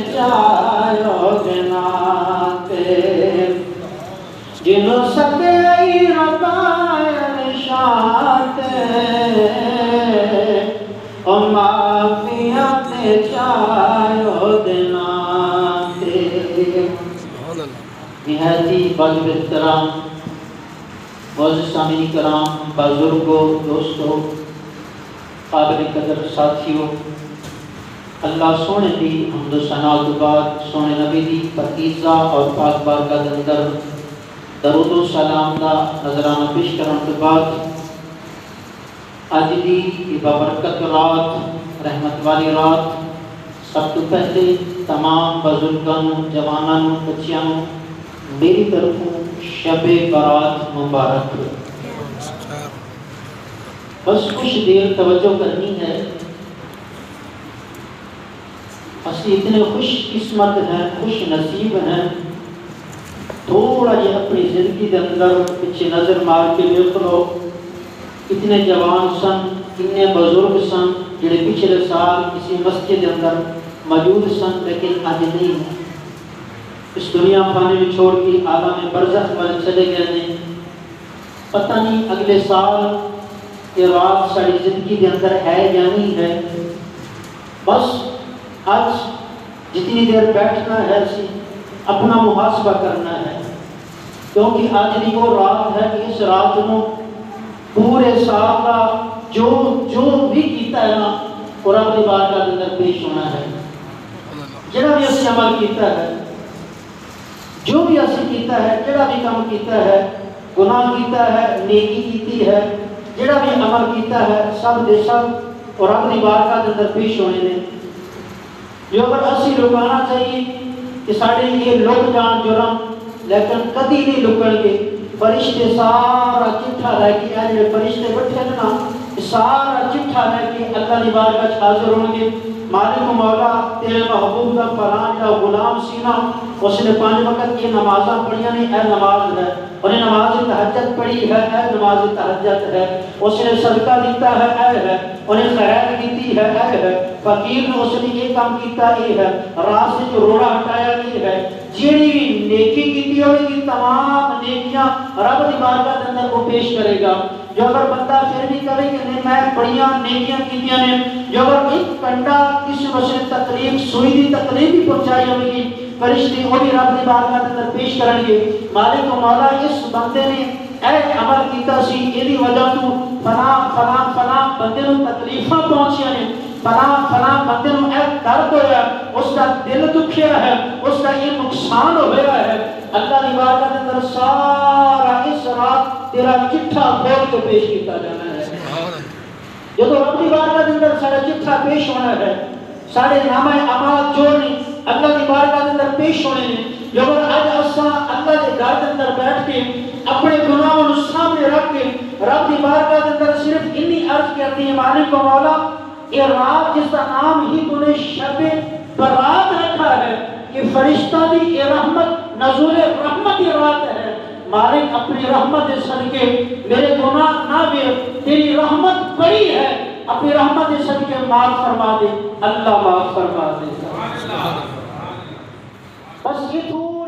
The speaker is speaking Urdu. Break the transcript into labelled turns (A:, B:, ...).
A: چایو جناتے جنو سکے ربائر شاتے او معافیت چایو جناتے نہایتی واجب احترام معزز سامعین کرام، بزرگوں، دوستوں، قابل قدر ساتھیوں، اللہ سونے دی حمد و ثنا تو بعد سونے نبی دی پاکیزہ اور پاک بارگاہ اندر درود و سلام دا نظرانہ پیش کرن تو بعد اج دی بابرکت رات، رحمت والی رات، سب تو پہلے تمام بزرگاں، جواناں، بچیاں میری طرفوں شب برات مبارک۔ بس کچھ دیر توجہ کرنی ہے، اسی اتنے خوش قسمت ہیں، خوش نصیب ہیں، تھوڑا یہ اپنی زندگی کے اندر پیچھے نظر مار کے دیکھ لو، کتنے جوان سن، کتنے بزرگ سن جڑے پچھلے سال کسی مسجد کے اندر موجود سن لیکن آج نہیں ہیں، اس دنیا پانے میں چھوڑ کے عالم برزخ میں چلے گئے ہیں۔ پتہ نہیں اگلے سال یہ رات ساری زندگی کے اندر ہے یا نہیں ہے۔ بس آج جتنی دیر بیٹھنا ہے اپنا محاسبہ کرنا ہے، کیونکہ آج دی وہ رات ہے کہ اس رات میں پورے سال کا جو بھی کیتا ہے نا اور اپنی بارگاہ کے اندر پیش ہونا ہے۔ جڑا بھی اس عمل کیتا ہے، جو بھی اسی کیتا ہے، جڑا بھی کام کیتا ہے، گناہ کیتا ہے، نیکی کیتی ہے، جڑا بھی عمل کیتا ہے، سب دے سب اور اپنی بارگاہ کے اندر پیش ہونے نے۔ جو اگر اسی لکانا چاہیے کہ ساڑھے یہ لک جان جرم، لیکن کدی نہیں لکن گے۔ فرشتے سارا چٹھا لے کے آئے، فرشتے بٹھے نا سارا چٹھا لے کے اللہ کی بارگاہ حاضر ہوں گے۔ مالک و مولا تیرے محبوب کا فلان یا غلام سینا، اس نے 5 وقت کی نمازاں پڑھیاں نہیں، اے نماز ہے، انہیں نماز تہجد پڑھی ہے، اے نماز تہجد ہے، اس نے صدقہ دیتا ہے، اے ہے، انہیں خیر دیتی ہے، اے ہے، فقیر نے اس نے یہ کام کیتا، اے ہے، راہ سے جو روڑا ہٹایا، اے ہے، جیڑی بھی نیکی کیتی ہوئے کی تمام نیکیاں رب دی بارگاہ کے اندر وہ پیش کرے گا۔ جو اگر بندہ پھر بھی کرے کہ نہیں میں بڑیاں نیکیاں کیتیاں نے، جو اگر ایک کنڈا کسی مسئلے تکلیف سوئی دی تکلیف بھی پہنچائی ہوئے گی، فرشتے وہ بھی رب دی بارگاہ کے اندر پیش کریں گے۔ مالک و مولا اس بندے نے اے عمل کیتا سی، ایدی وجہ تو فلاں بندے نو تکلیفاں پہنچیاں نے، فلاں بندے نو اے درد ہویا، اس کا دل دکھیا ہے، اس کا یہ نقصان ہویا ہے۔ اللہ دی بارگاہ کے اندر سارا اس رات تیرا چٹھا کھول کے پیش کیتا جانا ہے۔ جب رب دی بارگاہ کے اندر سارا چٹھا پیش ہونا ہے، سارے نامہ اعمال جو نہیں اللہ دی بارگاہ کے اندر پیش ہونے ہیں۔ جب آج اساں اللہ کے گھر کے اندر بیٹھ کے اپنے گناہوں کو سامنے رکھ کے رب دی بارگاہ کے اندر صرف اتنی عرض کرتی ہے، مالک و مولا یہ رات جس کا نام ہی تو نے شب برات رکھا ہے، کہ فرشتہ دی یہ رحمت نزول رحمت یہ رات ہے، مالک اپنی رحمت صدقے میرے گناہ نہ بھی، تیری رحمت بڑی ہے، اپنی رحمت صدقے معاف فرما دے، اللہ معاف فرما دے۔ بس یہ تو